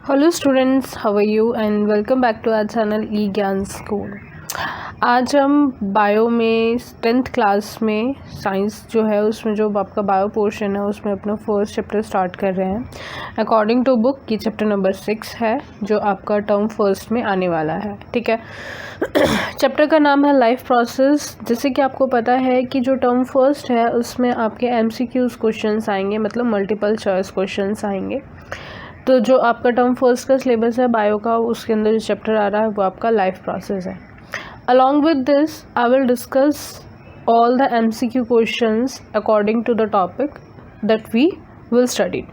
Hello students, how are you and welcome back to our channel e Gyan school. आज हम bio में 10th class में science जो है उसमें जो आपका बायो पोर्शन है उसमें अपना फर्स्ट चैप्टर स्टार्ट कर रहे हैं। अकॉर्डिंग टू बुक की चैप्टर नंबर 6 है जो आपका टर्म फर्स्ट में आने वाला है। ठीक है। चैप्टर का नाम है लाइफ प्रोसेस। जैसे कि आपको पता है कि जो टर्म फर्स्ट है उसमें आपके MCQs क्वेश्चंस आएंगे, मतलब मल्टीपल चॉइस क्वेश्चंस आएंगे। तो जो आपका टर्म फर्स्ट का सिलेबस है बायो का, उसके अंदर जो चैप्टर आ रहा है वो आपका लाइफ प्रोसेस है। Along with this I will discuss all the MCQ questions according to the topic that we will study.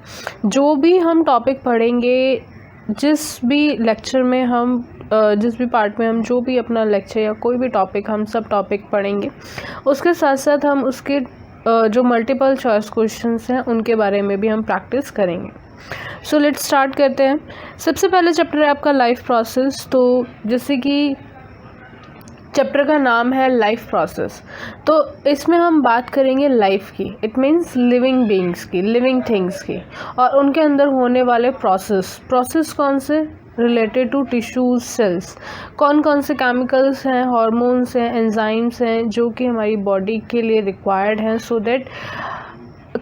जो भी हम टॉपिक पढ़ेंगे, जिस भी लेक्चर में हम जिस भी पार्ट में हम जो भी अपना लेक्चर या कोई भी टॉपिक हम सब टॉपिक पढ़ेंगे, उसके साथ साथ हम उसके जो मल्टीपल चॉइस क्वेश्चंस हैं उनके बारे में भी हम प्रैक्टिस करेंगे। सो लेट्स स्टार्ट करते हैं। सबसे पहले चैप्टर है आपका लाइफ प्रोसेस। तो जैसे कि चैप्टर का नाम है लाइफ प्रोसेस, तो इसमें हम बात करेंगे लाइफ की। इट मीन्स लिविंग बीइंग्स की, लिविंग थिंग्स की, और उनके अंदर होने वाले प्रोसेस कौन से रिलेटेड टू टिश्यूज, सेल्स, कौन कौन से केमिकल्स हैं, हार्मोन्स हैं, एंजाइम्स हैं जो कि हमारी बॉडी के लिए रिक्वायर्ड हैं सो दैट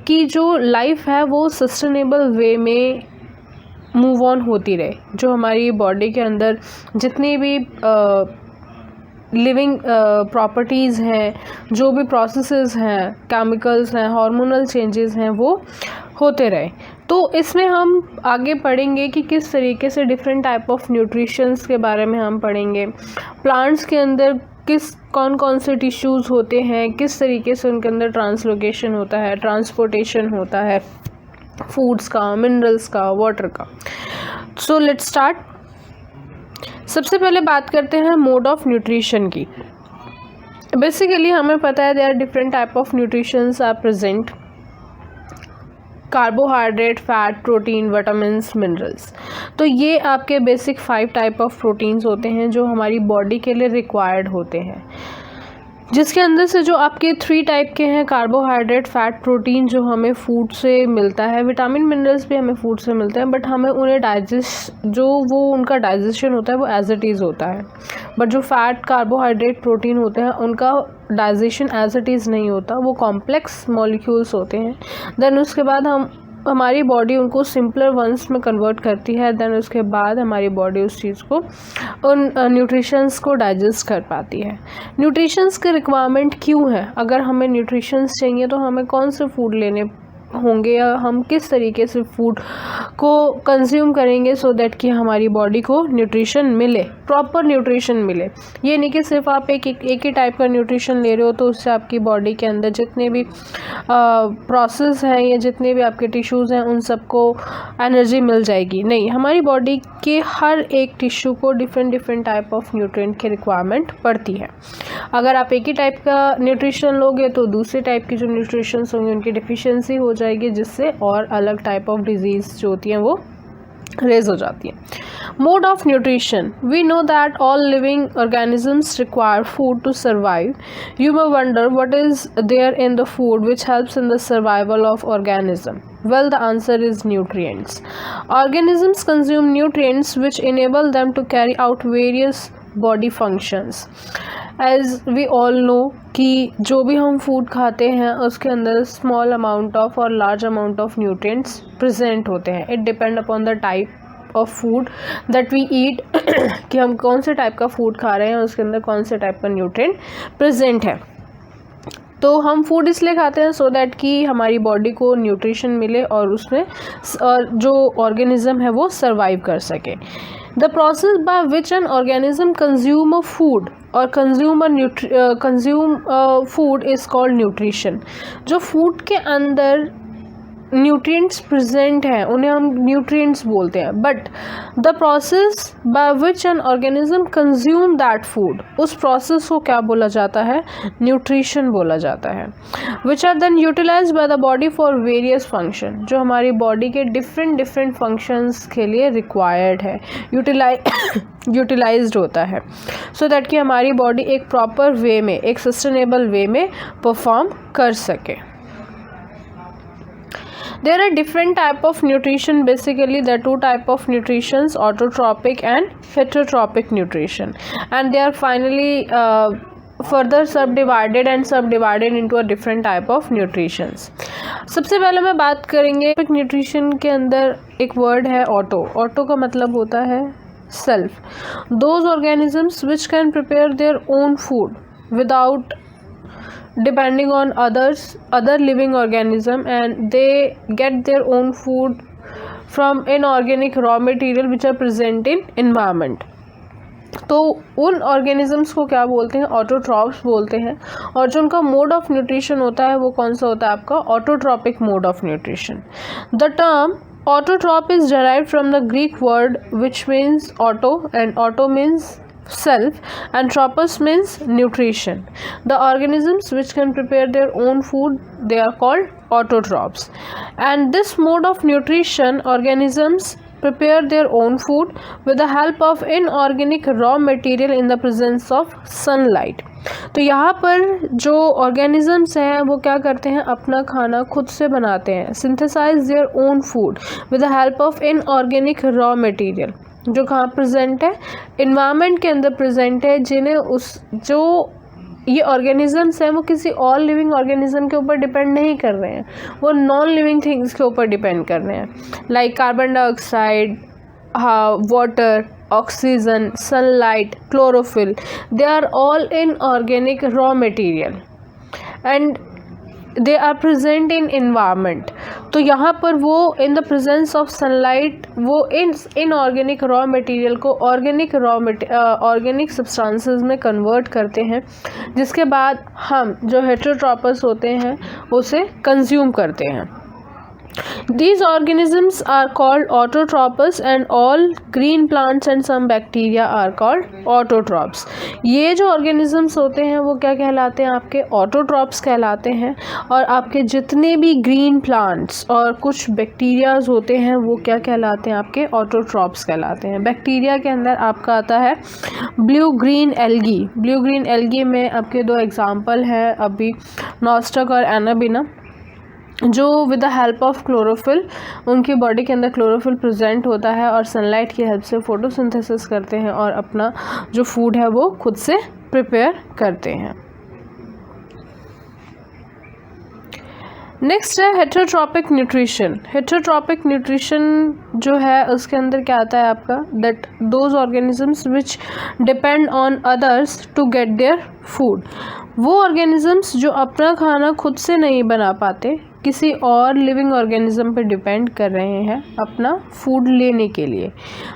कि जो लाइफ है वो सस्टेनेबल वे में मूव ऑन होती रहे। जो हमारी बॉडी के अंदर जितनी भी लिविंग प्रॉपर्टीज़ हैं, जो भी प्रोसेसेस हैं, केमिकल्स हैं, हार्मोनल चेंजेस हैं, वो होते रहे। तो इसमें हम आगे पढ़ेंगे कि किस तरीके से डिफरेंट टाइप ऑफ न्यूट्रिशंस के बारे में हम पढ़ेंगे। प्लांट्स के अंदर कौन कौन से टिश्यूज़ होते हैं, किस तरीके से उनके अंदर ट्रांसलोकेशन होता है, ट्रांसपोर्टेशन होता है, फूड्स का, मिनरल्स का, वाटर का। So let's start. सबसे पहले बात करते हैं मोड ऑफ न्यूट्रिशन की। बेसिकली हमें पता है there are different type of nutritions are present: carbohydrate, fat, protein, vitamins, minerals. तो ये आपके बेसिक 5 टाइप ऑफ प्रोटीन्स होते हैं जो हमारी बॉडी के लिए रिक्वायर्ड होते हैं, जिसके अंदर से जो आपके 3 टाइप के हैं, कार्बोहाइड्रेट, फैट, प्रोटीन, जो हमें फूड से मिलता है। विटामिन, मिनरल्स भी हमें फूड से मिलते हैं, बट हमें उन्हें उनका डाइजेशन होता है वो एज इट इज़ होता है। बट जो फैट, कार्बोहाइड्रेट, प्रोटीन होते हैं उनका डाइजेशन एज इट इज़ नहीं होता, वो कॉम्प्लेक्स मॉलिक्यूल्स होते हैं। देन उसके बाद हमारी बॉडी उनको सिंपलर वंस में कन्वर्ट करती है। देन उसके बाद हमारी बॉडी उस चीज़ को, उन न्यूट्रिशंस को डाइजेस्ट कर पाती है। न्यूट्रिशंस के रिक्वायरमेंट क्यों है? अगर हमें न्यूट्रिशंस चाहिए तो हमें कौन से फूड लेने होंगे या हम किस तरीके से फूड को कंज्यूम करेंगे सो दैट कि हमारी बॉडी को न्यूट्रिशन मिले, प्रॉपर न्यूट्रिशन मिले। ये नहीं कि सिर्फ आप एक ही टाइप का न्यूट्रिशन ले रहे हो तो उससे आपकी बॉडी के अंदर जितने भी प्रोसेस हैं या जितने भी आपके टिश्यूज़ हैं उन सबको एनर्जी मिल जाएगी। नहीं, हमारी बॉडी के हर एक टिश्यू को डिफरेंट टाइप ऑफ न्यूट्रिएंट की रिक्वायरमेंट पड़ती है। अगर आप एक ही टाइप का न्यूट्रिशन लोगे तो दूसरे टाइप की जो न्यूट्रिशंस होंगे उनकी डिफिशियंसी हो जाएगी, जिससे और अलग टाइप ऑफ डिजीज़ जो होती हैं वो रेज हो जाती है। Mode of nutrition: we know that all living organisms require food to survive. You may wonder what is there in the food which helps in the survival of organism. Well, the answer is nutrients. Organisms consume nutrients which enable them to carry out various body functions. As we all know कि जो भी हम food खाते हैं उसके अंदर small amount of और large amount of nutrients present होते हैं। It depend upon the type of food that we eat कि हम कौन से टाइप का फूड खा रहे हैं, उसके अंदर कौन से टाइप का न्यूट्रिएंट प्रेजेंट है। तो हम फूड इसलिए खाते हैं सो दैट कि हमारी बॉडी को न्यूट्रिशन मिले और उसमें जो ऑर्गेनिज्म है वो सर्वाइव कर सके। The process by which an organism consume a food और consume food is called nutrition. जो फूड के अंदर न्यूट्रिएंट्स प्रेजेंट हैं उन्हें हम न्यूट्रिएंट्स बोलते हैं, but the process by which an organism consume that food, उस प्रोसेस को क्या बोला जाता है? न्यूट्रिशन बोला जाता है। Which are then utilized by the body for various function, जो हमारी बॉडी के डिफरेंट फंक्शंस के लिए रिक्वायर्ड है, यूटिलाइज्ड होता है सो दैट कि हमारी बॉडी एक प्रॉपर वे में, एक सस्टेनेबल वे में परफॉर्म कर सके। There are different type of nutrition. Basically, there are two type of nutritions: autotrophic and heterotrophic nutrition, and they are finally further subdivided into a different type of nutritions. सबसे पहले मैं बात करेंगे nutrition के अंदर एक वर्ड है auto. Auto का मतलब होता है self. Those organisms which can prepare their own food without depending on other living organism, and they get their own food from inorganic raw material which are present in environment. तो उन organisms को क्या बोलते हैं? Autotrophs बोलते हैं. और जो उनका मोड ऑफ न्यूट्रिशन होता है वो कौन सा होता है? आपका autotrophic mode of nutrition. The term autotroph is derived from the Greek word which means auto, and auto means self, and tropos means nutrition. The organisms which can prepare their own food, they are called autotrophs. And this mode of nutrition, organisms prepare their own food with the help of inorganic raw material in the presence of sunlight. तो यहाँ पर जो organisms हैं वो क्या करते हैं? अपना खाना खुद से बनाते हैं. Synthesize their own food with the help of inorganic raw material, जो कहाँ प्रेजेंट है? इन्वायरमेंट के अंदर प्रेजेंट है, जिन्हें जो ये ऑर्गेनिजम्स हैं वो किसी और लिविंग ऑर्गेनिज्म के ऊपर डिपेंड नहीं कर रहे हैं, वो नॉन लिविंग थिंग्स के ऊपर डिपेंड कर रहे हैं. Like carbon dioxide, water, oxygen, sunlight, chlorophyll, they are all inorganic raw material and they are present in environment. तो यहाँ पर वो in the presence of sunlight वो इनऑर्गेनिक रॉ मटेरियल को ऑर्गेनिक सब्सटेंसेस में कन्वर्ट करते हैं, जिसके बाद हम जो हेटेरोट्रॉपस होते हैं उसे कंज्यूम करते हैं. These organisms are called autotrophs, and all green plants and some bacteria are called autotrophs. ये जो organisms होते हैं वो क्या कहलाते हैं? आपके autotrophs कहलाते हैं. और आपके जितने भी green plants और कुछ bacterias होते हैं वो क्या कहलाते हैं? आपके autotrophs कहलाते हैं. Bacteria के अंदर आपका आता है blue green algae. Blue green algae में आपके दो एग्जाम्पल हैं अभी, नॉस्टक और एनाबिना, जो with the help of chlorophyll, उनकी बॉडी के अंदर क्लोरोफिल प्रेजेंट होता है और सनलाइट की हेल्प से फोटोसिंथेसिस करते हैं और अपना जो फूड है वो खुद से प्रिपेयर करते हैं. नेक्स्ट है हेटेरोट्रॉपिक न्यूट्रिशन. हेटेरोट्रॉपिक न्यूट्रिशन जो है उसके अंदर क्या आता है आपका? That those organisms which depend on others to get their food. वो ऑर्गेनिजम्स जो अपना खाना खुद से नहीं बना पाते, किसी और लिविंग ऑर्गेनिज्म पे डिपेंड कर रहे हैं अपना फूड लेने के लिए.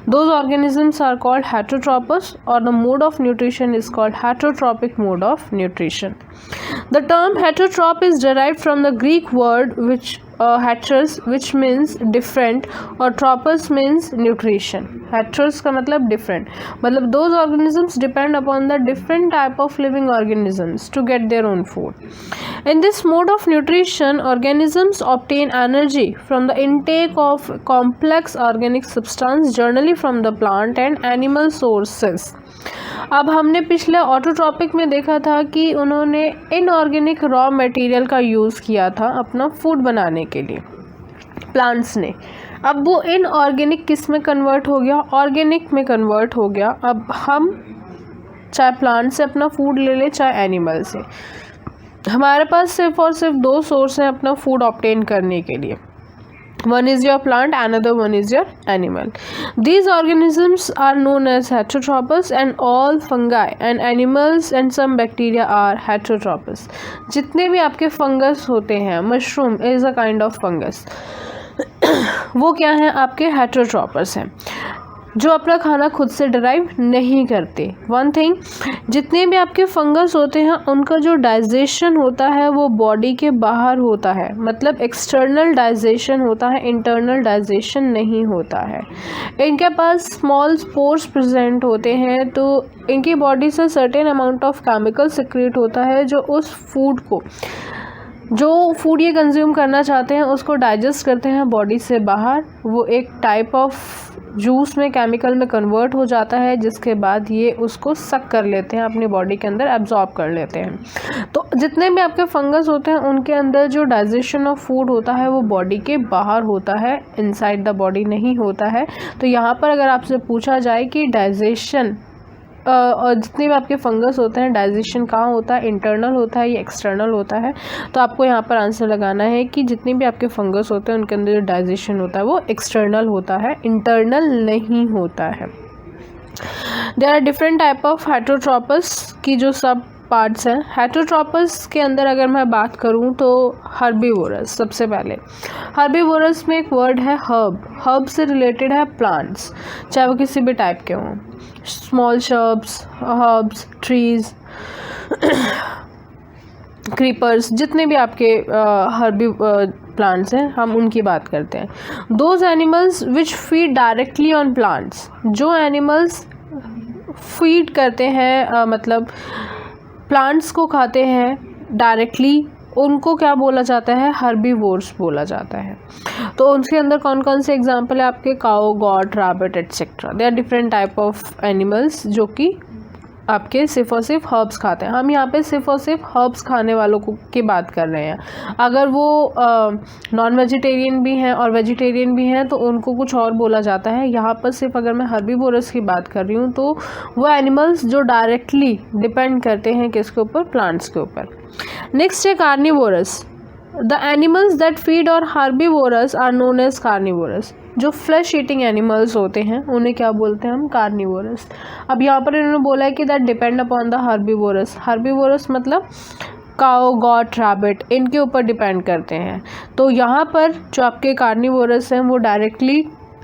Those organisms are called heterotrophs, और the mode of nutrition is called heterotrophic mode of nutrition. The term heterotroph is derived from the Greek word heteros, which means different, और tropos means nutrition. heteros का मतलब different, मतलब those organisms depend upon the different type of living organisms to get their own food. In this mode of nutrition, organisms obtain energy from the intake of complex organic substance, generally from the plant and animal sources. अब हमने पिछले autotrophic में देखा था कि उन्होंने inorganic raw material का use किया था अपना फूड बनाने के लिए, प्लांट्स ने. अब वो इनऑर्गेनिक किस में कन्वर्ट हो गया? ऑर्गेनिक में कन्वर्ट हो गया. अब हम चाहे प्लांट से अपना फूड ले लें चाहे एनिमल से, हमारे पास सिर्फ और सिर्फ दो सोर्स हैं अपना फूड ऑब्टेन करने के लिए. One is your plant, another one is your animal. These organisms are known as heterotrophs, and all fungi and animals and some bacteria are heterotrophs. जितने भी आपके फंगस होते हैं, mushroom is a kind of fungus, वो क्या हैं? आपके हेटेरोट्रॉपस हैं, जो अपना खाना खुद से डराइव नहीं करते. वन थिंग, जितने भी आपके फंगस होते हैं उनका जो डाइजेशन होता है वो बॉडी के बाहर होता है, मतलब एक्सटर्नल डाइजेशन होता है, इंटरनल डाइजेशन नहीं होता है. इनके पास स्मॉल स्पोर्स प्रेजेंट होते हैं, तो इनकी बॉडी से certain amount of chemical secrete होता है जो उस फूड को जो फूड ये कंज्यूम करना चाहते हैं उसको डाइजेस्ट करते हैं बॉडी से बाहर, वो एक टाइप ऑफ जूस में केमिकल में कन्वर्ट हो जाता है, जिसके बाद ये उसको सक कर लेते हैं, अपनी बॉडी के अंदर एब्जॉर्ब कर लेते हैं। तो जितने भी आपके फंगस होते हैं उनके अंदर जो डाइजेशन ऑफ फूड होता है वो बॉडी के बाहर होता है, इनसाइड द बॉडी नहीं होता है। तो यहाँ पर अगर आपसे पूछा जाए कि डाइजेशन और जितने भी आपके फंगस होते हैं डाइजेशन कहाँ होता है, इंटरनल होता है या एक्सटर्नल होता है, तो आपको यहाँ पर आंसर लगाना है कि जितने भी आपके फंगस होते हैं उनके अंदर जो डाइजेशन होता है वो एक्सटर्नल होता है, इंटरनल नहीं होता है। There are different type of heterotrophs की जो सब पार्ट्स हैं। हेटेरोट्रोपस के अंदर अगर मैं बात करूं तो हर्बीवोरस, सबसे पहले हर्बीवोरस में एक वर्ड है हर्ब से रिलेटेड है प्लांट्स, चाहे वो किसी भी टाइप के हों, small shrubs, herbs, trees, creepers, जितने भी आपके हर्बी प्लांट्स हैं हम उनकी बात करते हैं। Those animals which feed directly on plants, जो एनिमल्स फीड करते हैं मतलब प्लांट्स को खाते हैं डायरेक्टली, उनको क्या बोला जाता है, हर्बीवोर्स बोला जाता है। तो उसके अंदर कौन कौन से एग्जाम्पल है आपके, cow, goat, rabbit etcetera. They are different type of animals जो कि आपके सिर्फ और सिर्फ हर्ब्स खाते हैं। हम यहाँ पे सिर्फ और सिर्फ हर्ब्स खाने वालों की बात कर रहे हैं। अगर वो नॉन वेजिटेरियन भी हैं और वेजिटेरियन भी हैं तो उनको कुछ और बोला जाता है। यहाँ पर सिर्फ अगर मैं हर्बीवोरस की बात कर रही हूँ तो वो एनिमल्स जो डायरेक्टली डिपेंड करते हैं किसके ऊपर, प्लांट्स के ऊपर। नेक्स्ट है carnivores. The animals that feed और herbivores are known as carnivores. जो फ्लैश ईटिंग एनिमल्स होते हैं उन्हें क्या बोलते हैं हम, कार्निवोरस। अब यहाँ पर इन्होंने बोला है कि that depend upon the herbivorous. Herbivorous मतलब काऊ, गॉट, रैबिट, इनके ऊपर डिपेंड करते हैं। तो यहाँ पर जो आपके कार्निवोरस हैं वो डायरेक्टली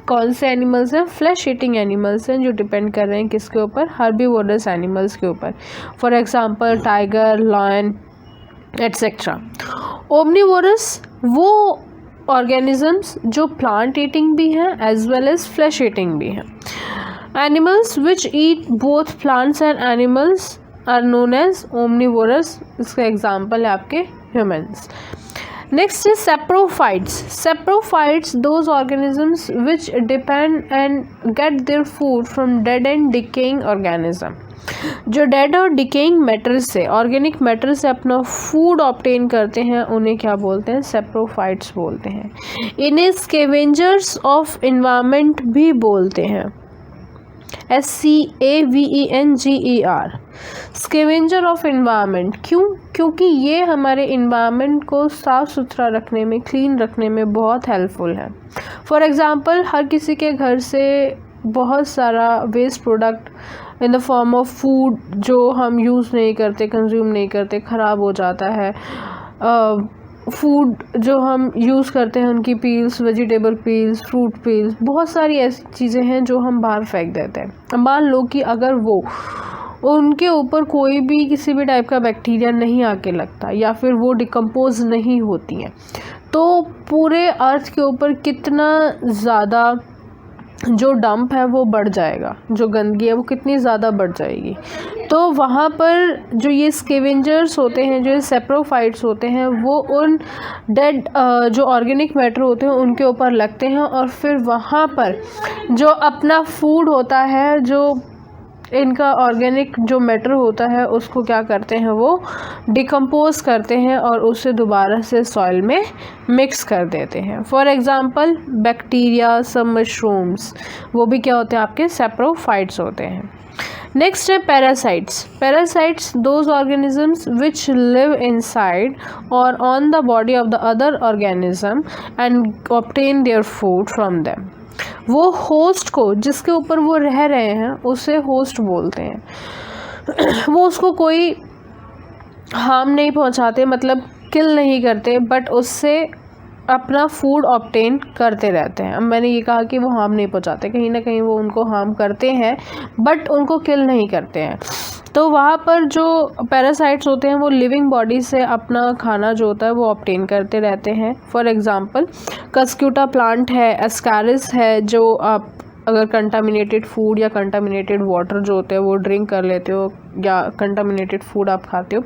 कौन से एनिमल्स हैं, फ्लैश ईटिंग एनिमल्स हैं जो डिपेंड कर रहे हैं किसके ऊपर, हर्बीवोरस एनिमल्स के ऊपर। For example tiger, lion etcetera. Omnivorous वो ऑर्गेनिजम्स जो प्लांट ईटिंग भी हैं as well as flesh eating भी हैं। Animals which eat both plants and animals are known as omnivorous. इसका एग्जाम्पल है आपके humans. Next is saprophytes. Saprophytes those organisms which depend and get their food from dead and decaying organism. जो dead और decaying matter से, organic matter से अपना food obtain करते हैं उन्हें क्या बोलते हैं, सेप्रोफाइट्स बोलते हैं। इन्हें स्केवेंजर्स ऑफ इन्वायरमेंट भी बोलते हैं, SCAVENGER, स्केवेंजर ऑफ इन्वायरमेंट। क्यों? क्योंकि ये हमारे इन्वायरमेंट को साफ़ सुथरा रखने में, क्लीन रखने में बहुत हेल्पफुल है। फॉर एग्ज़ाम्पल हर किसी के घर से बहुत सारा waste product in the form of food जो हम यूज़ नहीं करते, कंज्यूम नहीं करते, ख़राब हो जाता है। फूड जो हम यूज़ करते हैं उनकी peels, vegetable peels, fruit peels, बहुत सारी ऐसी चीज़ें हैं जो हम बाहर फेंक देते हैं। मान लो कि अगर वो उनके ऊपर कोई भी किसी भी टाइप का बैक्टीरिया नहीं आके लगता या फिर वो डिकम्पोज नहीं होती हैं, तो पूरे अर्थ के ऊपर कितना ज़्यादा जो डंप है वो बढ़ जाएगा, जो गंदगी है वो कितनी ज़्यादा बढ़ जाएगी। तो वहाँ पर जो ये स्केवेंजर्स होते हैं, जो सेप्रोफाइट्स होते हैं, वो उन डेड जो ऑर्गेनिक मैटर होते हैं उनके ऊपर लगते हैं और फिर वहाँ पर जो अपना फूड होता है, जो इनका ऑर्गेनिक जो मैटर होता है उसको क्या करते हैं, वो डिकम्पोज करते हैं और उसे दोबारा से सॉइल में मिक्स कर देते हैं। फॉर एग्ज़ाम्पल बैक्टीरिया, सब मशरूम्स, वो भी क्या होते हैं, आपके सेप्रोफाइट्स होते हैं। नेक्स्ट है parasites. Parasites those organisms which live inside और on the body of the other organism and obtain their food from them. वो होस्ट को, जिसके ऊपर वो रह रहे हैं, उसे होस्ट बोलते हैं। वो उसको कोई हार्म नहीं पहुंचाते, मतलब किल नहीं करते, बट उससे अपना फूड ऑब्टेन करते रहते हैं। अब मैंने ये कहा कि वो हार्म नहीं पहुंचाते, कहीं ना कहीं वो उनको हार्म करते हैं बट उनको किल नहीं करते हैं। तो वहाँ पर जो पैरासाइट्स होते हैं वो लिविंग बॉडी से अपना खाना जो होता है वो ऑब्टेन करते रहते हैं। फॉर एग्ज़ाम्पल कस्क्यूटा प्लांट है, एस्कारिस है, जो आप अगर कंटामिनेटेड फूड या कंटामिनेटेड वाटर जो होते हैं वो ड्रिंक कर लेते हो, या कंटामिनेटेड फूड आप खाते हो,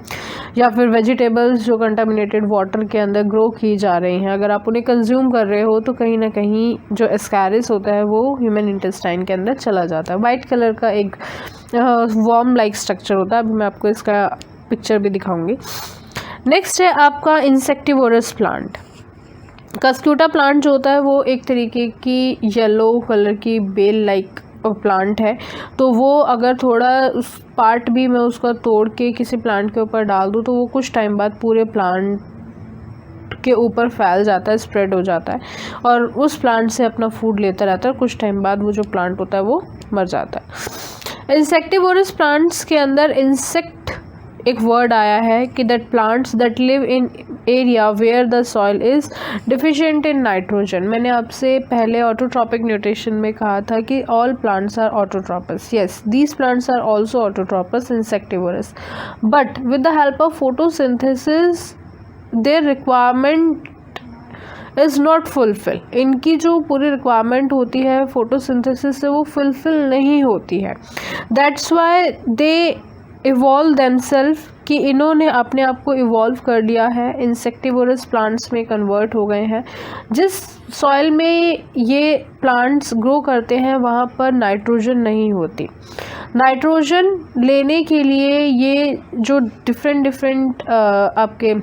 या फिर वेजिटेबल्स जो कंटामिनेटेड वाटर के अंदर ग्रो की जा रही हैं, अगर आप उन्हें कंज्यूम कर रहे हो तो कहीं ना कहीं जो एस्कैरिस होता है वो ह्यूमन इंटेस्टाइन के अंदर चला जाता है। वाइट कलर का एक वॉर्म लाइक स्ट्रक्चर होता है। अभी मैं आपको इसका पिक्चर भी दिखाऊंगी। नेक्स्ट है आपका इंसेक्टिवोरस प्लांट। कस्क्यूटा प्लांट जो होता है वो एक तरीके की येलो कलर की बेल लाइक प्लांट है। तो वो अगर थोड़ा उस पार्ट भी मैं उसका तोड़ के किसी प्लांट के ऊपर डाल दूँ तो वो कुछ टाइम बाद पूरे प्लांट के ऊपर फैल जाता है, स्प्रेड हो जाता है और उस प्लांट से अपना फूड लेता रहता है। कुछ टाइम बाद वो जो प्लांट होता है वो मर जाता है। इंसेक्टिवोरस प्लांट्स के अंदर इंसेक्ट एक वर्ड आया है कि that plants that live in area where the soil is deficient in nitrogen. मैंने आपसे पहले ऑटोट्रॉपिक न्यूट्रिशन में कहा था कि all plants are autotrophs. Yes, these plants are also autotrophs insectivorous, but with the help of photosynthesis their requirement is not fulfil. इनकी जो पूरी रिक्वायरमेंट होती है फोटोसिंथेसिस से वो फुलफिल नहीं होती है। That's why they evolve themselves, कि इन्होंने अपने आप को इवॉल्व कर लिया है, इंसेक्टिवोरस प्लांट्स में कन्वर्ट हो गए हैं। जिस सॉइल में ये प्लांट्स ग्रो करते हैं वहाँ पर नाइट्रोजन नहीं होती। नाइट्रोजन लेने के लिए ये जो डिफरेंट आपके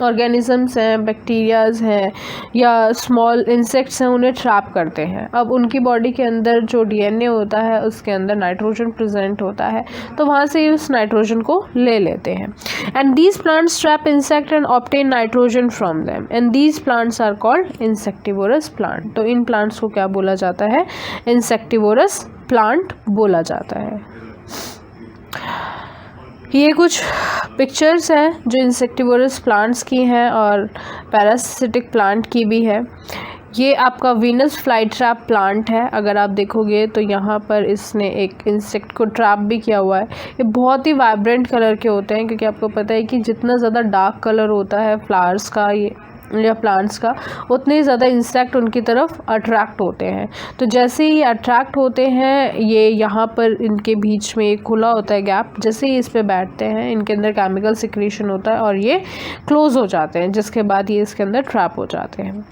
ऑर्गेनिजम्स हैं, बैक्टीरियाज़ हैं या स्मॉल इंसेक्ट्स हैं, उन्हें ट्रैप करते हैं। अब उनकी बॉडी के अंदर जो डीएनए होता है उसके अंदर नाइट्रोजन प्रेजेंट होता है, तो वहाँ से उस नाइट्रोजन को ले लेते हैं। And these plants trap insect and obtain nitrogen from them and these plants are called insectivorous plant. तो इन प्लांट्स को क्या बोला जाता है? इंसेक्टिवोरस प्लांट बोला जाता है। ये कुछ पिक्चर्स हैं जो इंसेक्टिवोरस प्लांट्स की हैं और पैरासिटिक प्लांट की भी है। ये आपका वीनस फ्लाई ट्रैप प्लांट है। अगर आप देखोगे तो यहाँ पर इसने एक इंसेक्ट को ट्रैप भी किया हुआ है। ये बहुत ही वाइब्रेंट कलर के होते हैं, क्योंकि आपको पता है कि जितना ज़्यादा डार्क कलर होता है फ्लावर्स का या प्लांट्स का, उतने ही ज़्यादा इंसेक्ट उनकी तरफ अट्रैक्ट होते हैं। तो जैसे ही अट्रैक्ट होते हैं, ये यहाँ पर इनके बीच में एक खुला होता है गैप, जैसे ही इस पे बैठते हैं इनके अंदर केमिकल सिक्रीशन होता है और ये क्लोज हो जाते हैं, जिसके बाद ये इसके अंदर ट्रैप हो जाते हैं।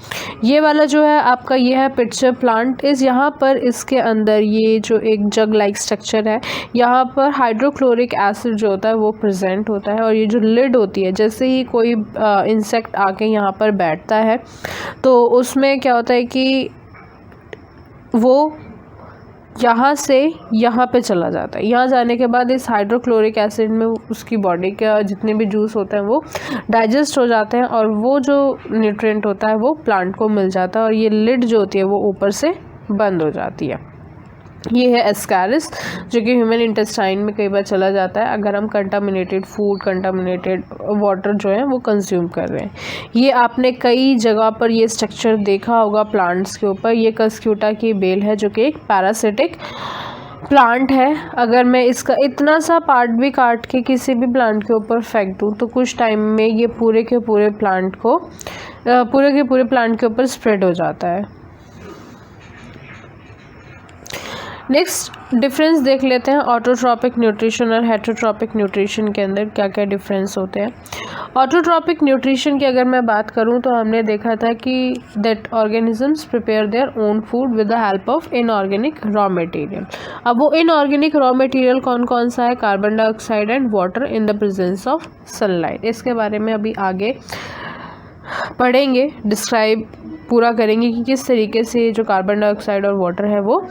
ये वाला जो है आपका ये है पिटचर प्लांट। इस यहाँ पर इसके अंदर ये जो एक जग लाइक स्ट्रक्चर है, यहाँ पर हाइड्रोक्लोरिक एसिड जो होता है वो प्रेजेंट होता है और ये जो लिड होती है, जैसे ही कोई इंसेक्ट आके यहाँ पर बैठता है तो उसमें क्या होता है कि वो यहाँ से यहाँ पे चला जाता है। यहाँ जाने के बाद इस हाइड्रोक्लोरिक एसिड में उसकी बॉडी के जितने भी जूस होते हैं वो डाइजेस्ट हो जाते हैं और वो जो न्यूट्रिएंट होता है वो प्लांट को मिल जाता है और ये लिड जो होती है वो ऊपर से बंद हो जाती है। ये है एस्कैरिस, जो कि ह्यूमन इंटेस्टाइन में कई बार चला जाता है अगर हम कंटामिनेटेड फूड, कंटामिनेटेड वाटर जो है वो कंज्यूम कर रहे हैं। ये आपने कई जगह पर ये स्ट्रक्चर देखा होगा प्लांट्स के ऊपर। ये कस्क्यूटा की बेल है जो कि एक पैरासिटिक प्लांट है। अगर मैं इसका इतना सा पार्ट भी काट के किसी भी प्लांट के ऊपर फेंक दूँ तो कुछ टाइम में ये पूरे के पूरे प्लांट के ऊपर स्प्रेड हो जाता है। नेक्स्ट डिफरेंस देख लेते हैं ऑटोट्रॉपिक न्यूट्रिशन और हेटेरोट्रॉपिक न्यूट्रिशन के अंदर क्या क्या डिफरेंस होते हैं। ऑटोट्रॉपिक न्यूट्रिशन की अगर मैं बात करूं तो हमने देखा था कि that organisms prepare their own food with the help of inorganic raw material. अब वो इनऑर्गेनिक रॉ मटेरियल कौन कौन सा है? Carbon dioxide and water in the presence of sunlight. इसके बारे में अभी आगे पढ़ेंगे, डिस्क्राइब पूरा करेंगे कि किस तरीके से जो कार्बन डाइऑक्साइड और वाटर है वो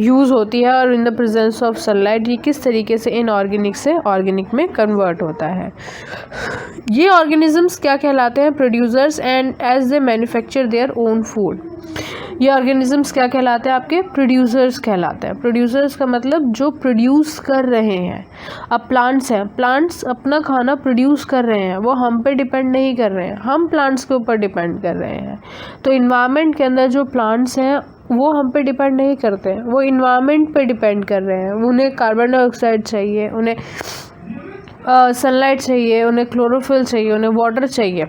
यूज़ होती है और इन द प्रेजेंस ऑफ सनलाइट ये किस तरीके से इनऑर्गेनिक से ऑर्गेनिक में कन्वर्ट होता है। ये ऑर्गेनिजम्स क्या कहलाते हैं? Producers and as they manufacture their own food. ये ऑर्गेनिजम्स क्या कहलाते हैं? आपके प्रोड्यूसर्स कहलाते हैं। प्रोड्यूसर्स का मतलब जो प्रोड्यूस कर रहे हैं। अब प्लांट्स हैं, प्लांट्स अपना खाना प्रोड्यूस कर रहे हैं, वो हम पे डिपेंड नहीं कर रहे हैं, हम प्लांट्स के ऊपर डिपेंड कर रहे हैं। तो इन्वायरमेंट के अंदर जो प्लांट्स हैं वो हम पे डिपेंड नहीं करते हैं, वो इन्वायरमेंट पे डिपेंड कर रहे हैं। उन्हें कार्बन डाइऑक्साइड चाहिए, उन्हें सनलाइट चाहिए, उन्हें क्लोरोफिल चाहिए, उन्हें वाटर चाहिए।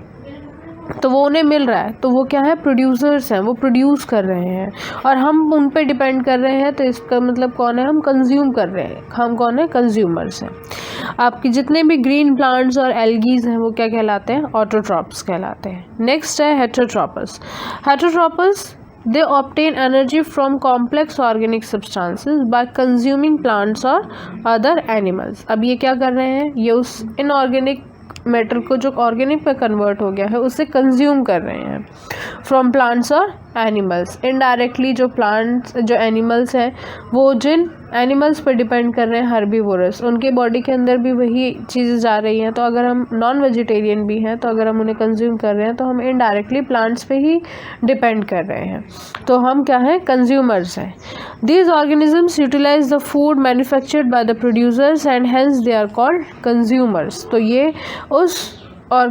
तो वो उन्हें मिल रहा है, तो वो क्या है, प्रोड्यूसर्स हैं, वो प्रोड्यूस कर रहे हैं और हम उन पे डिपेंड कर रहे हैं। तो इसका मतलब कौन है, हम कंज्यूम कर रहे हैं, हम कौन है, कंज्यूमर्स हैं। आपके जितने भी ग्रीन प्लांट्स और एल्गीज हैं वो क्या कहलाते हैं, ऑटोट्रॉप्स कहलाते हैं। नेक्स्ट है हेटेरोट्रॉपस। हेटेरोट्रॉपस they obtain energy from complex organic substances by consuming plants or other animals। अब ये क्या कर रहे हैं, ये उस इनऑर्गेनिक मैटर को जो ऑर्गेनिक पे कन्वर्ट हो गया है उसे कंज्यूम कर रहे हैं फ्रॉम प्लांट्स और एनिमल्स। इनडायरेक्टली जो प्लांट्स जो एनिमल्स हैं वो जिन एनिमल्स पर डिपेंड कर रहे हैं हर्बीवोरस, उनके बॉडी के अंदर भी वही चीज़ें जा रही हैं। तो अगर हम नॉन वेजिटेरियन भी हैं तो अगर हम उन्हें कंज्यूम कर रहे हैं तो हम इनडायरेक्टली प्लांट्स पे ही डिपेंड कर रहे हैं, तो हम क्या हैं, कंज्यूमर्स हैं। These organisms utilize the food manufactured by the producers and hence they are called consumers. तो ये उस और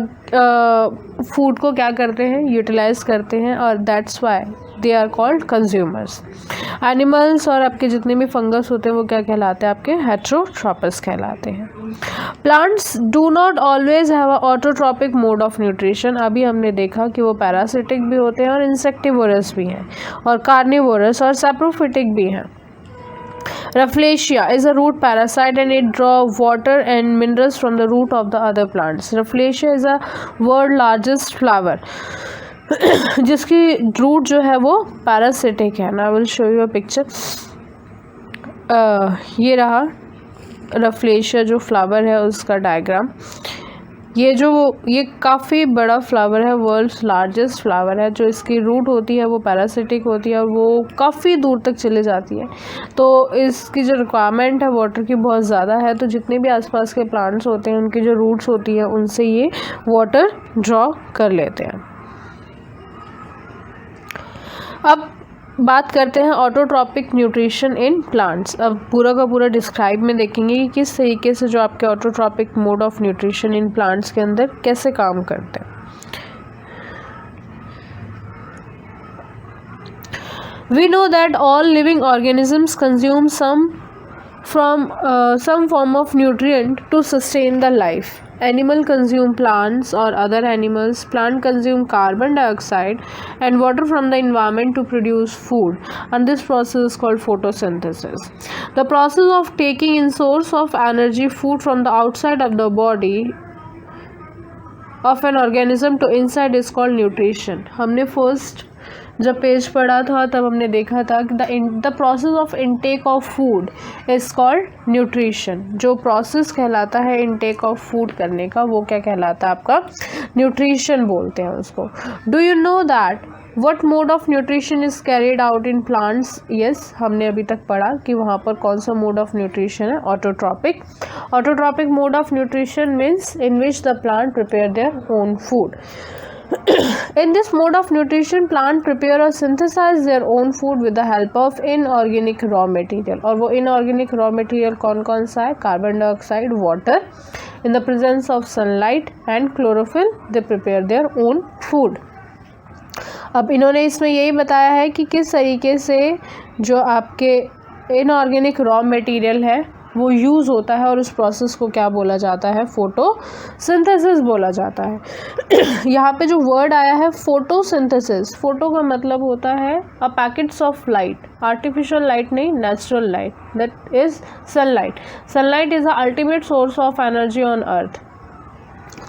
फूड को क्या करते हैं, यूटिलाइज करते हैं और that's why they are called consumers. Animals और आपके जितने भी फंगस होते हैं वो क्या कहलाते हैं, आपके हेटेरोट्रॉपस कहलाते हैं। Plants do not always have a autotrophic mode of nutrition. अभी हमने देखा कि वो पैरासिटिक भी होते हैं और इंसेक्टिवोरस भी हैं और कार्निवोरस और सैप्रोफिटिक भी हैं। Rafflesia is a root parasite and it draw water and minerals from the root of the other plants. Rafflesia is a world largest flower जिसकी रूट जो है वो पैरासिटिक है। I will show you a picture. ये रहा रफ्लेशिया जो flower है उसका डायग्राम। ये काफ़ी बड़ा फ्लावर है, वर्ल्ड्स लार्जेस्ट फ्लावर है। जो इसकी रूट होती है वो पैरासिटिक होती है और वो काफ़ी दूर तक चले जाती है। तो इसकी जो रिक्वायरमेंट है वाटर की बहुत ज़्यादा है, तो जितने भी आसपास के प्लांट्स होते हैं उनकी जो रूट्स होती हैं उनसे ये वाटर ड्रॉ कर लेते हैं। अब बात करते हैं ऑटोट्रॉपिक न्यूट्रिशन इन प्लांट्स। अब पूरा का पूरा डिस्क्राइब में देखेंगे कि किस तरीके से जो आपके autotrophic mode of nutrition in plants के अंदर कैसे काम करते हैं। We know that all living organisms consume some form of nutrient to sustain the life. Animal consume plants or other animals. Plant consume carbon dioxide and water from the environment to produce food, and this process is called photosynthesis. The process of taking in source of energy food from the outside of the body of an organism to inside is called nutrition. हमने first जब page पढ़ा था तब हमने देखा था कि the process of intake of food is called nutrition. जो प्रोसेस कहलाता है इनटेक ऑफ फूड करने का वो क्या कहलाता है, आपका न्यूट्रिशन बोलते हैं उसको। Do you know that what mode of nutrition is carried out in plants? Yes, हमने अभी तक पढ़ा कि वहाँ पर कौन सा मोड ऑफ न्यूट्रिशन है, autotrophic. Autotrophic mode of nutrition means in which the plant prepare their own food. In this mode of nutrition, plant prepare or synthesize their own food with the help of inorganic raw material. और वो inorganic raw material कौन कौन सा है? Carbon dioxide, water, in the presence of sunlight and chlorophyll, they prepare their own food. अब इन्होंने इसमें यही बताया है कि किस तरीके से जो आपके इनऑर्गेनिक रॉ मटेरियल है वो यूज़ होता है और उस प्रोसेस को क्या बोला जाता है, फोटोसिंथेसिस बोला जाता है। यहाँ पे जो वर्ड आया है फोटोसिंथेसिस, फोटो का मतलब होता है a packets of light, artificial light नहीं, natural light, that is sunlight. Sunlight is the ultimate source of energy on earth.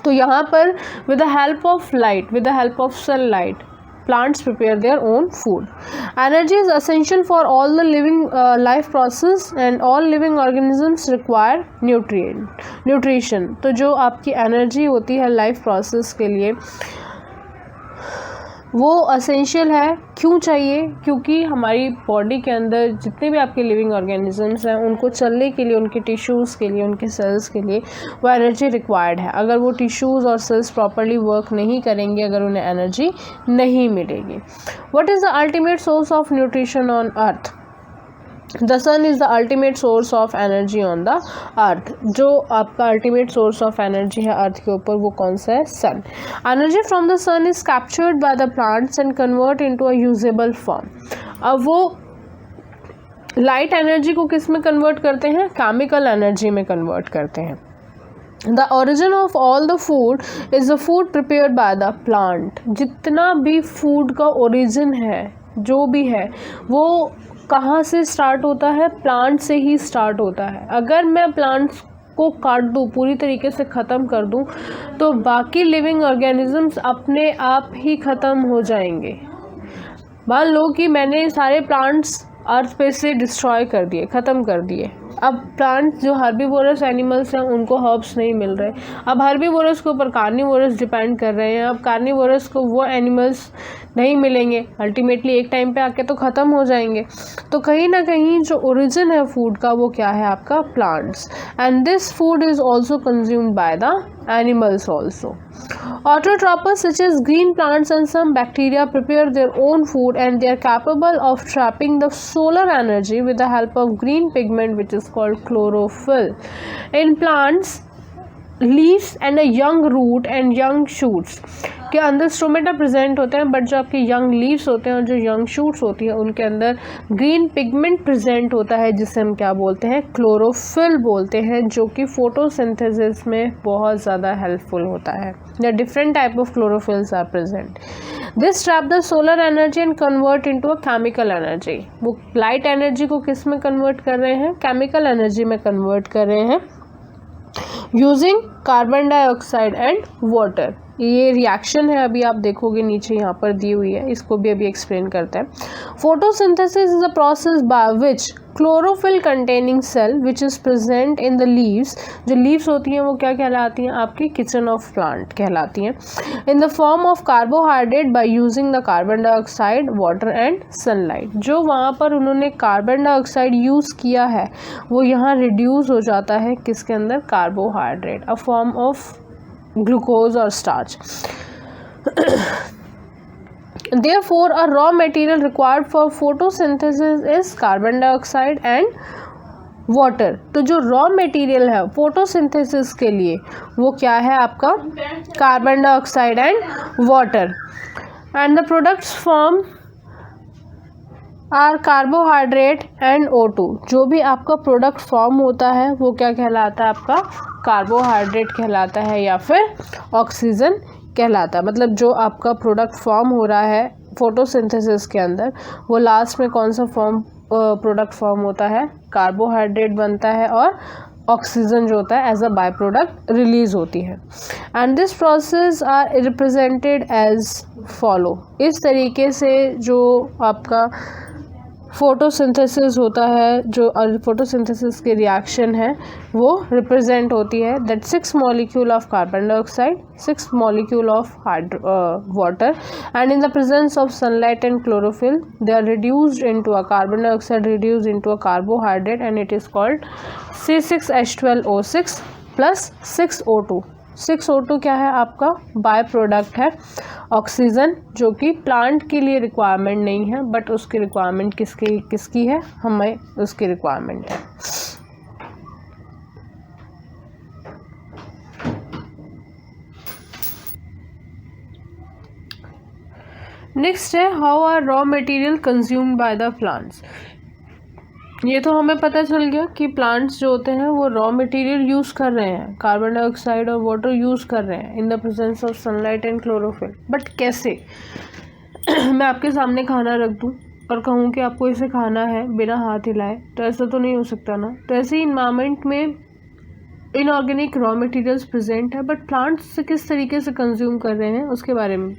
तो यहाँ पर with the help of light, with the help of sunlight, plants prepare their own food. Energy is essential for all the living life process and all living organisms require nutrition. तो जो आपकी energy होती है life process के लिए वो essential है। क्यों चाहिए? क्योंकि हमारी बॉडी के अंदर जितने भी आपके लिविंग ऑर्गेनिजम्स हैं उनको चलने के लिए, उनके टिश्यूज़ के लिए, उनके सेल्स के लिए वो एनर्जी रिक्वायर्ड है। अगर वो टिश्यूज़ और सेल्स प्रॉपर्ली वर्क नहीं करेंगे, अगर उन्हें एनर्जी नहीं मिलेगी। What is the ultimate source of nutrition on earth? The sun is the ultimate source of energy on the earth. जो आपका अल्टीमेट सोर्स ऑफ एनर्जी है अर्थ के ऊपर वो कौन सा है? Sun. Energy from the sun is captured by the plants and convert into a usable form. अब वो लाइट एनर्जी को किस में कन्वर्ट करते हैं? केमिकल एनर्जी में कन्वर्ट करते हैं। The origin of all the food is the food prepared by the plant. जितना भी फूड का ओरिजिन है, जो भी है, वो कहाँ से स्टार्ट होता है? प्लांट से ही स्टार्ट होता है। अगर मैं प्लांट्स को काट दूँ, पूरी तरीके से ख़त्म कर दूँ, तो बाकी लिविंग ऑर्गेनिजम्स अपने आप ही ख़त्म हो जाएंगे। मान लो कि मैंने सारे प्लांट्स अर्थ पे से डिस्ट्रॉय कर दिए, ख़त्म कर दिए। अब प्लांट्स जो हर्बीवोरस एनिमल्स हैं उनको हर्ब्स नहीं मिल रहे। अब हर्बीवोरस के ऊपर कार्निवोरस डिपेंड कर रहे हैं। अब कार्निवोरस को वो एनिमल्स नहीं मिलेंगे, अल्टीमेटली एक टाइम पे आके तो ख़त्म हो जाएंगे। तो कहीं ना कहीं जो ओरिजिन है फूड का वो क्या है? आपका plants. And this food is also consumed by the animals also. Autotrophs such as green plants and some bacteria prepare their own food, and they are capable of trapping the solar energy with the help of green pigment which is called chlorophyll. In plants, leaves and a young root and young shoots के अंदर stomata present होते हैं, but जो आपके young leaves होते हैं और जो यंग शूट्स होती हैं उनके अंदर ग्रीन पिगमेंट प्रेजेंट होता है, जिसे हम क्या बोलते हैं? क्लोरोफिल बोलते हैं, जो कि फोटोसिंथेसिस में बहुत ज़्यादा हेल्पफुल होता है। The different type of chlorophylls are present. This trap the solar energy and convert into a chemical energy. वो लाइट एनर्जी को किस में कन्वर्ट कर रहे हैं? केमिकल एनर्जी में कन्वर्ट कर रहे हैं using carbon dioxide and water. ये रिएक्शन है, अभी आप देखोगे नीचे यहाँ पर दी हुई है, इसको भी अभी एक्सप्लेन करते हैं। Photosynthesis is a process by which chlorophyll containing cell which is present in the leaves. जो लीव्स होती हैं वो क्या कहलाती हैं? आपकी किचन ऑफ प्लांट कहलाती हैं। इन the form of carbohydrate by using the carbon dioxide, water and sunlight. जो वहाँ पर उन्होंने कार्बन डाइऑक्साइड यूज़ किया है वो यहाँ रिड्यूस हो जाता है किसके अंदर? Carbohydrate, a form of glucose और starch. Therefore, a raw material required for photosynthesis is carbon dioxide and water. तो जो raw material है photosynthesis के लिए वो क्या है आपका? Carbon dioxide and water. And the products form are carbohydrate and O2। जो भी आपका प्रोडक्ट फॉर्म होता है वो क्या कहलाता है? आपका कार्बोहाइड्रेट कहलाता है या फिर ऑक्सीजन कहलाता है। मतलब जो आपका प्रोडक्ट फॉर्म हो रहा है फोटोसिंथेसिस के अंदर, वो लास्ट में कौन सा प्रोडक्ट फॉर्म होता है? कार्बोहाइड्रेट बनता है और ऑक्सीजन जो होता है as a by product release होती है। And this process are represented as follow. इस तरीके से जो आपका फोटोसिंथेसिस होता है, जो फोटोसिंथेसिस की रिएक्शन है वो रिप्रेजेंट होती है that 6 molecule of carbon dioxide, 6 molecule of water, and in the presence of sunlight and chlorophyll they are reduced into a carbon dioxide reduced into a carbohydrate and it is called C6H12O6 plus 6O2। 6O2 क्या है? आपका by product है oxygen, जो कि plant के लिए requirement नहीं है, बट उसकी रिक्वायरमेंट किसकी है? हमें उसकी रिक्वायरमेंट है। नेक्स्ट है how are raw material consumed by the plants. ये तो हमें पता चल गया कि प्लांट्स जो होते हैं वो रॉ मटेरियल यूज़ कर रहे हैं, कार्बन डाइऑक्साइड और वाटर यूज़ कर रहे हैं इन the presence of sunlight and chlorophyll. But कैसे? मैं आपके सामने खाना रख दूँ और कहूँ कि आपको इसे खाना है बिना हाथ हिलाए, तो ऐसा तो नहीं हो सकता ना। तो ऐसे ही इन्वायरमेंट में इनऑर्गेनिक रॉ मटेरियल्स प्रेजेंट है, बट प्लांट्स से किस तरीके से कंज्यूम कर रहे हैं उसके बारे में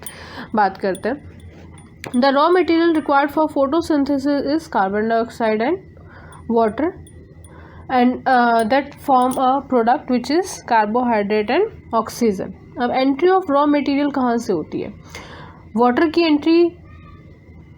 बात करते हैं। The raw material required for photosynthesis is carbon dioxide and water and that form a product which is carbohydrate and oxygen. अब एंट्री ऑफ रॉ मटेरियल कहाँ से होती है? वाटर की एंट्री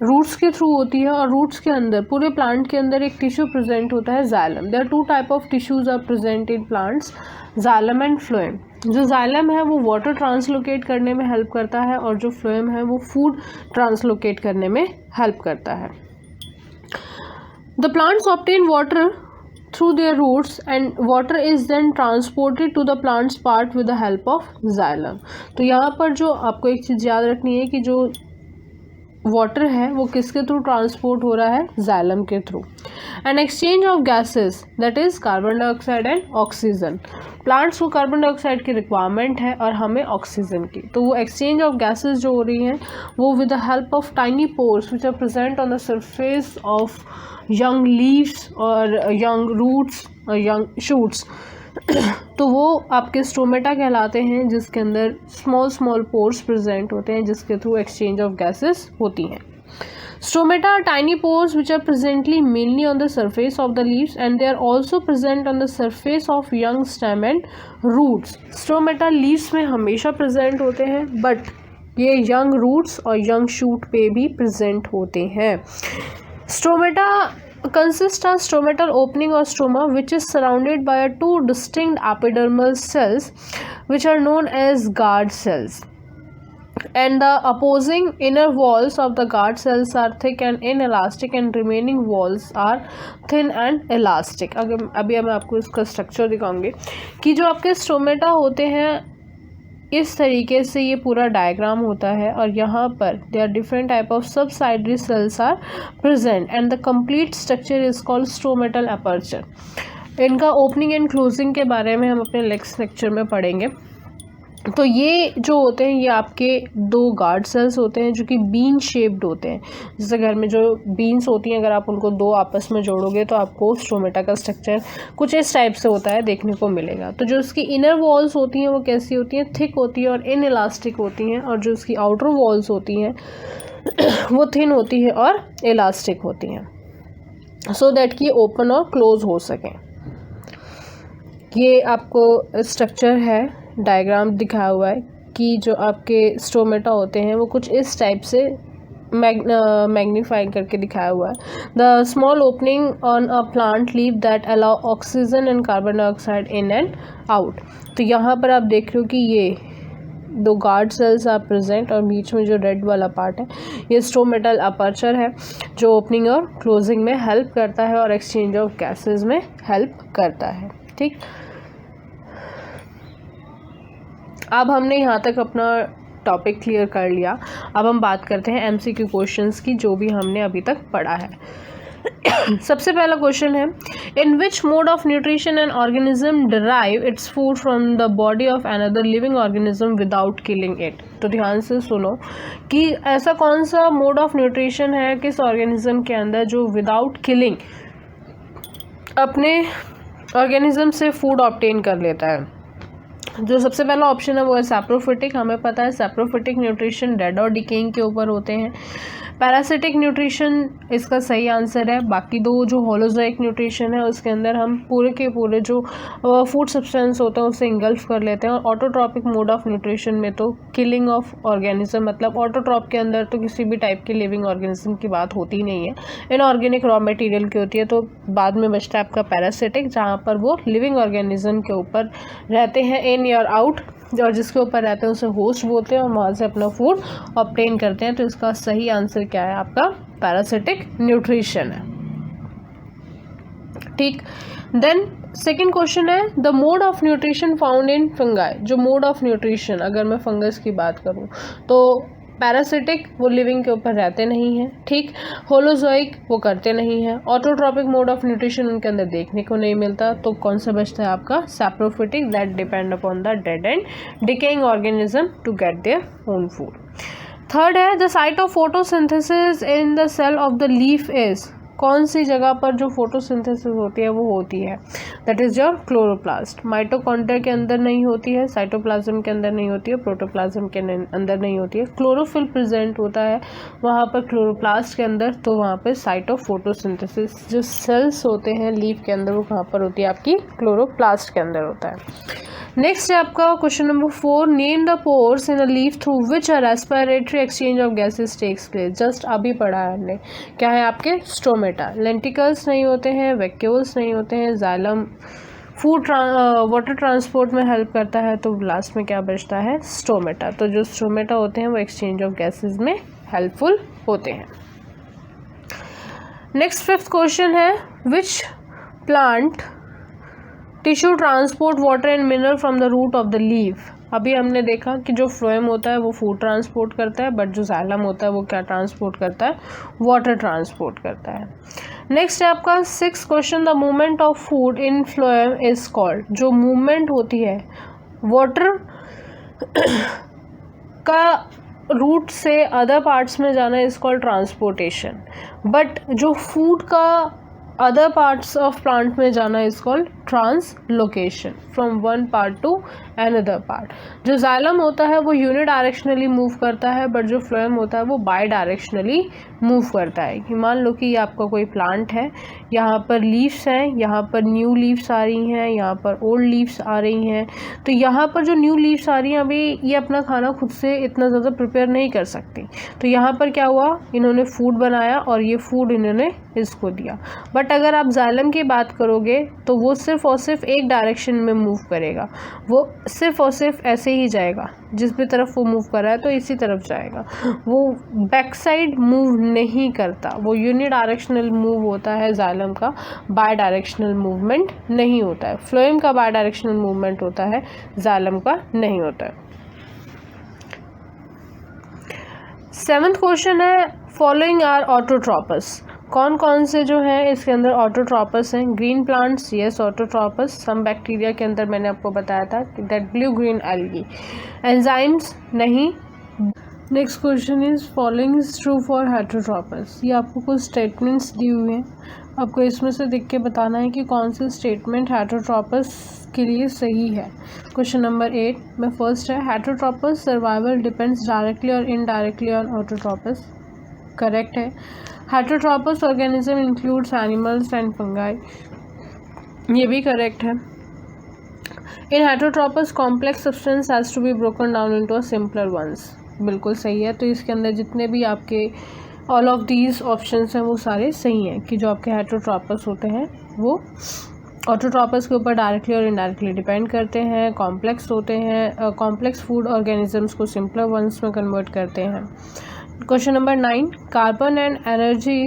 रूट्स के थ्रू होती है, और रूट्स के अंदर पूरे प्लांट के अंदर एक टिश्यू प्रेजेंट होता है, xylem. There are 2 type of tissues are present in plants, xylem and phloem. जो जाइलम है वो वाटर ट्रांसलोकेट करने में हेल्प करता है, और जो फ्लोएम है वो फूड ट्रांसलोकेट करने में हेल्प करता है। The plants obtain water through their roots and water is then transported to the plant's part with the help of xylem. तो यहाँ पर जो आपको एक चीज़ याद रखनी है कि जो वाटर है वो किसके थ्रू ट्रांसपोर्ट हो रहा है? जाइलम के through. And exchange of gases that is carbon dioxide and oxygen. Plants को कार्बन डाइऑक्साइड की रिक्वायरमेंट है और हमें ऑक्सीजन की, तो वो एक्सचेंज ऑफ गैसेस जो हो रही हैं वो with the help of tiny pores which are present on the surface of young leaves और यंग रूट्स और यंग शूट्स तो वो आपके स्टोमेटा कहलाते हैं, जिसके अंदर स्मॉल स्मॉल पोर्स प्रेजेंट होते हैं जिसके थ्रू एक्सचेंज ऑफ गैसेस होती हैं। Stomata are tiny pores which are presently mainly on the surface of the leaves and they are also present on the surface of young stem and roots. Stomata leaves में हमेशा present होते हैं but ये young roots और young shoot पे भी present होते हैं। Stomata consists of stomatal opening or stroma which is surrounded by two distinct epidermal cells which are known as guard cells. And the opposing inner walls of the guard cells are thick and inelastic and remaining walls are thin and elastic. अभी मैं आपको इसका structure दिखाऊंगी कि जो आपके stomata होते हैं इस तरीके से ये पूरा डायग्राम होता है और यहाँ पर there different type of subsidiary cells are present and the complete structure is called stomatal aperture. इनका ओपनिंग एंड क्लोजिंग के बारे में हम अपने नेक्स्ट लेक्चर में पढ़ेंगे। तो ये जो होते हैं ये आपके दो गार्ड सेल्स होते हैं जो कि बीन शेप्ड होते हैं। जैसे घर में जो बीन्स होती हैं अगर आप उनको दो आपस में जोड़ोगे तो आपको स्टोमेटा का स्ट्रक्चर कुछ इस टाइप से होता है, देखने को मिलेगा। तो जो उसकी इनर वॉल्स होती हैं वो कैसी होती हैं, थिक होती है और इनइलास्टिक होती हैं, और जो उसकी आउटर वॉल्स होती हैं वो थिन होती है और इलास्टिक होती हैं सो दैट कि ओपन और क्लोज हो सकें। ये आपको स्ट्रक्चर है, डायग्राम दिखाया हुआ है कि जो आपके स्टोमेटा होते हैं वो कुछ इस टाइप से मैग्नीफाई करके दिखाया हुआ है। The small opening on a plant leaf that allow oxygen and carbon dioxide in and out. तो यहाँ पर आप देख रहे हो कि ये दो गार्ड सेल्स आर प्रेजेंट और बीच में जो रेड वाला पार्ट है ये स्टोमेटल अपर्चर है जो ओपनिंग और क्लोजिंग में हेल्प करता है और एक्सचेंज ऑफ गैसेज में हेल्प करता है। ठीक, अब हमने यहाँ तक अपना टॉपिक क्लियर कर लिया। अब हम बात करते हैं एमसीक्यू क्वेश्चंस की जो भी हमने अभी तक पढ़ा है। सबसे पहला क्वेश्चन है, in which mode of nutrition an organism derive its food from the body of another living organism without killing it. तो ध्यान से सुनो कि ऐसा कौन सा मोड ऑफ न्यूट्रिशन है किस ऑर्गेनिज्म के अंदर जो विदाउट किलिंग अपने ऑर्गेनिज्म से फूड ऑब्टेन कर लेता है। जो सबसे पहला ऑप्शन है वो है सैप्रोफिटिक। हमें पता है सैप्रोफिटिक न्यूट्रिशन डेड और डिकेइंग के ऊपर होते हैं। पैरासिटिक न्यूट्रिशन इसका सही आंसर है। बाकी दो जो होलोजोइक न्यूट्रिशन है उसके अंदर हम पूरे के पूरे जो फूड सब्सटेंस होते हैं उसे इंगल्फ कर लेते हैं। और ऑटोट्रॉपिक मोड ऑफ न्यूट्रिशन में तो किलिंग ऑफ ऑर्गेनिज्म, मतलब ऑटोट्रॉप के अंदर तो किसी भी टाइप के लिविंग ऑर्गेनिज्म की बात होती नहीं है, इनऑर्गेनिक रॉ मटेरियल की होती है। तो बाद में बचता है आपका पैरासिटिक जहाँ पर वो लिविंग ऑर्गेनिज्म के ऊपर रहते हैं, इन या आउट, और जिसके ऊपर रहते हैं उसे होस्ट बोलते हैं और वहाँ से अपना फूड ऑब्टेन करते हैं। तो इसका सही आंसर क्या है, आपका पैरासिटिक न्यूट्रिशन है। ठीक, देन सेकंड क्वेश्चन है, the mode of nutrition found in fungi. जो मोड ऑफ न्यूट्रिशन अगर मैं फंगस की बात करूँ तो पैरासिटिक वो लिविंग के ऊपर रहते नहीं हैं, ठीक, होलोजोइक वो करते नहीं हैं, ऑटोट्रॉपिक मोड ऑफ न्यूट्रिशन उनके अंदर देखने को नहीं मिलता। तो कौन सा बचता है आपका saprophytic, that depend upon the dead and decaying organism to get their own food. Third है, the site of photosynthesis in the cell of the leaf is. कौन सी जगह पर जो फोटोसिंथेसिस होती है वो होती है, that is your chloroplast. Mitochondria के अंदर नहीं होती है, साइटोप्लाज्म के अंदर नहीं होती है, प्रोटोप्लाज्म के अंदर नहीं होती है। क्लोरोफिल प्रेजेंट होता है वहाँ पर क्लोरोप्लास्ट के अंदर, तो वहाँ पर साइट ऑफ फोटोसिंथेसिस जो सेल्स होते हैं लीफ के अंदर वो कहाँ पर होती है, आपकी क्लोरोप्लास्ट के अंदर होता है। नेक्स्ट है आपका question number 4, name the pores in a leaf through which a respiratory exchange of gases takes place. Just अभी पढ़ा है हमने, क्या है आपके स्टोमेटा। लेंटिकल्स नहीं होते हैं, वैक्यूल्स नहीं होते हैं, जाइलम फूड वाटर ट्रांसपोर्ट में हेल्प करता है, तो लास्ट में क्या बचता है, स्टोमेटा। तो जो स्टोमेटा होते हैं वो एक्सचेंज ऑफ गैसेस में हेल्पफुल होते हैं। नेक्स्ट फिफ्थ क्वेश्चन है, which plant tissue transport water and mineral from the root of the leaf. अभी हमने देखा कि जो फ्लोएम होता है वो फूड ट्रांसपोर्ट करता है, बट जो जाइलम होता है वो क्या ट्रांसपोर्ट करता है, वाटर ट्रांसपोर्ट करता है। नेक्स्ट है आपका 6 question, the movement of food in phloem is called. जो मूवमेंट होती है वाटर का रूट से अदर पार्ट्स में जाना इज कॉल्ड ट्रांसपोर्टेशन, बट जो फूड का अदर पार्ट्स ऑफ प्लांट में जाना is called translocation, from one part two another part. जो जाइलम होता है वो यूनिडायरेक्शनली मूव करता है, बट जो फ्लोएम होता है वो बाई डायरेक्शनली मूव करता है। कि मान लो कि ये आपका कोई प्लांट है, यहाँ पर लीव्स हैं, यहाँ पर न्यू लीव्स आ रही हैं, यहाँ पर ओल्ड लीव्स आ रही हैं। तो यहाँ पर जो न्यू लीव्स आ रही हैं, अभी ये अपना खाना खुद से इतना ज़्यादा प्रिपेयर नहीं कर सकती, तो यहाँ पर क्या हुआ, इन्होंने फूड बनाया और ये फूड इन्होंने इसको दिया। बट अगर आप जाइलम की बात करोगे तो वो सिर्फ और सिर्फ एक डायरेक्शन में मूव करेगा, वो सिर्फ और सिर्फ ऐसे ही जाएगा, जिस भी तरफ वो मूव कर रहा है तो इसी तरफ जाएगा, वो बैक साइड मूव नहीं करता, वो यूनिडायरेक्शनल मूव होता है जाइलम का, बाय डायरेक्शनल मूवमेंट नहीं होता है। फ्लोएम का बाय डायरेक्शनल मूवमेंट होता है, जाइलम का नहीं होता है। 7th क्वेश्चन है, फॉलोइंग आर ऑटोट्रॉपस। कौन कौन से जो हैं इसके अंदर ऑटोट्रॉपस हैं? Green plants, yes autotrophs. Some bacteria के अंदर मैंने आपको बताया था that blue green algae. Enzymes नहीं। Next question is following is true for heterotrophs. ये आपको कुछ स्टेटमेंट्स दी हुई हैं, आपको इसमें से देख के बताना है कि कौन से स्टेटमेंट हेटरोट्रॉपस के लिए सही है। क्वेश्चन नंबर 8 में फर्स्ट है, हेटरोट्रॉपस सर्वाइवल डिपेंड्स डायरेक्टली और इनडायरेक्टली ऑन ऑटोट्रॉपस। करेक्ट है। Heterotrophs organism includes animals and fungi, ये भी करेक्ट है। In heterotrophs complex substance has to be broken down into a simpler ones, बिल्कुल सही है। तो इसके अंदर जितने भी आपके ऑल ऑफ दीज ऑप्शंस हैं वो सारे सही हैं, कि जो आपके हेटरोट्रॉपस होते हैं वो ऑटोट्रॉपस के ऊपर डायरेक्टली और इनडायरेक्टली डिपेंड करते हैं, कॉम्प्लेक्स होते हैं, कॉम्प्लेक्स फूड ऑर्गेनिजम्स को सिंपलर वंस में कन्वर्ट करते हैं। Question number 9, carbon and energy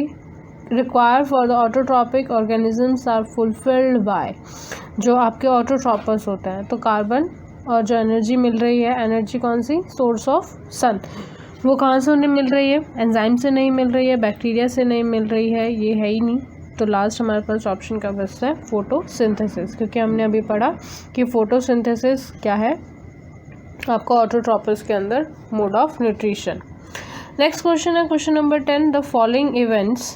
required for the autotrophic organisms are fulfilled by. जो आपके ऑटोट्रॉपस होते हैं तो कार्बन और जो एनर्जी मिल रही है, एनर्जी कौन सी, सोर्स ऑफ सन, वो कहाँ से उन्हें मिल रही है? एंजाइम से नहीं मिल रही है, बैक्टीरिया से नहीं मिल रही है, ये है ही नहीं। तो लास्ट हमारे पास ऑप्शन का बचता है फोटोसिंथेसिस, क्योंकि हमने अभी पढ़ा कि फोटोसिंथेसिस क्या है, आपका ऑटोट्रॉपस के अंदर mode of nutrition. Next question है question number 10, the following events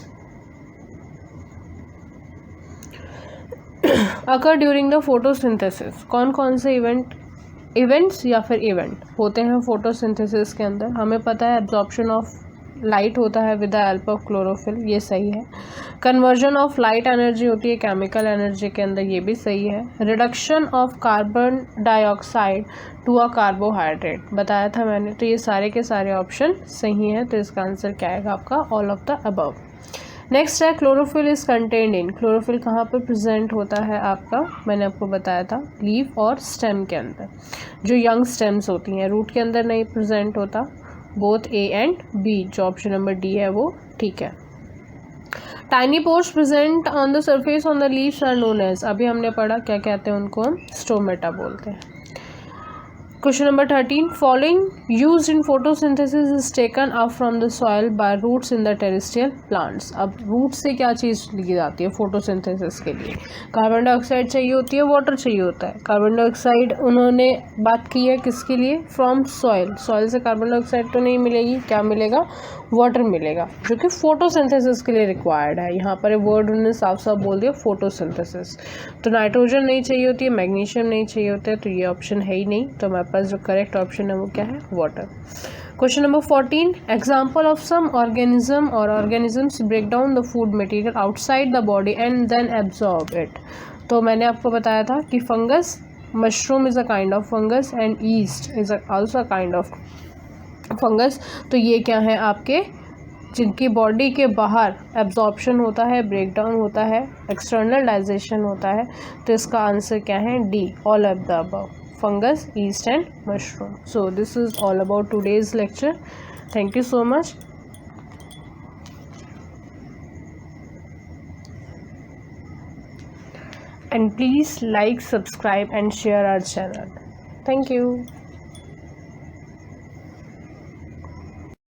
occur during the photosynthesis. कौन कौन से इवेंट्स या फिर इवेंट होते हैं फोटोसिंथेसिस के अंदर? हमें पता है एब्जॉर्प्शन ऑफ लाइट होता है with the help of chlorophyll, ये सही है। कन्वर्जन ऑफ लाइट एनर्जी होती है केमिकल एनर्जी के अंदर, ये भी सही है। Reduction of carbon dioxide to a carbohydrate बताया था मैंने, तो ये सारे के सारे ऑप्शन सही हैं। तो इसका आंसर क्या आएगा आपका? All of the above. Next है chlorophyll is contained in. Chlorophyll कहाँ पर प्रेजेंट होता है आपका? मैंने आपको बताया था लीफ और स्टेम के अंदर, जो यंग स्टेम्स होती हैं, रूट के अंदर नहीं प्रेजेंट होता। बोथ ए एंड बी, जो ऑप्शन नंबर डी है वो ठीक है। Tiny pores present on the surface on the leaves are known as, अभी हमने पढ़ा क्या कहते हैं उनको, हम स्टोमेटा बोलते हैं। Question number 13, following used in photosynthesis is taken up from the soil by roots in the terrestrial plants. अब रूट से क्या चीज़ ली जाती है फोटोसिंथेसिस के लिए? कार्बन डाइऑक्साइड चाहिए होती है, वाटर चाहिए होता है। कार्बन डाइऑक्साइड उन्होंने बात की है किसके लिए? From soil. सॉइल से कार्बन डाइऑक्साइड तो नहीं मिलेगी, क्या मिलेगा? वाटर मिलेगा, जो कि फोटोसिंथेसिस के लिए रिक्वायर्ड है। यहाँ पर वर्ड उन्होंने साफ साफ बोल दिया फोटोसिंथेसिस। तो नाइट्रोजन नहीं चाहिए होती है, मैग्नीशियम नहीं चाहिए होता है, तो ये ऑप्शन है ही नहीं। तो हमारे पास जो करेक्ट ऑप्शन है वो क्या है? Water. Question number 14, example of some organism और organisms break down the food material outside the body and then absorb it. तो मैंने आपको बताया था कि fungus, mushroom is a kind of fungus and yeast is also a kind of fungus. तो ये क्या है आपके, जिनकी बॉडी के बाहर एब्जॉर्प्शन होता है, ब्रेक डाउन होता है, एक्सटर्नल डाइजेशन होता है। तो इसका आंसर क्या है? D, all of the above, fungus, yeast and mushroom. So this is all about today's lecture. Thank you so much. And please like, subscribe and share our channel. Thank you.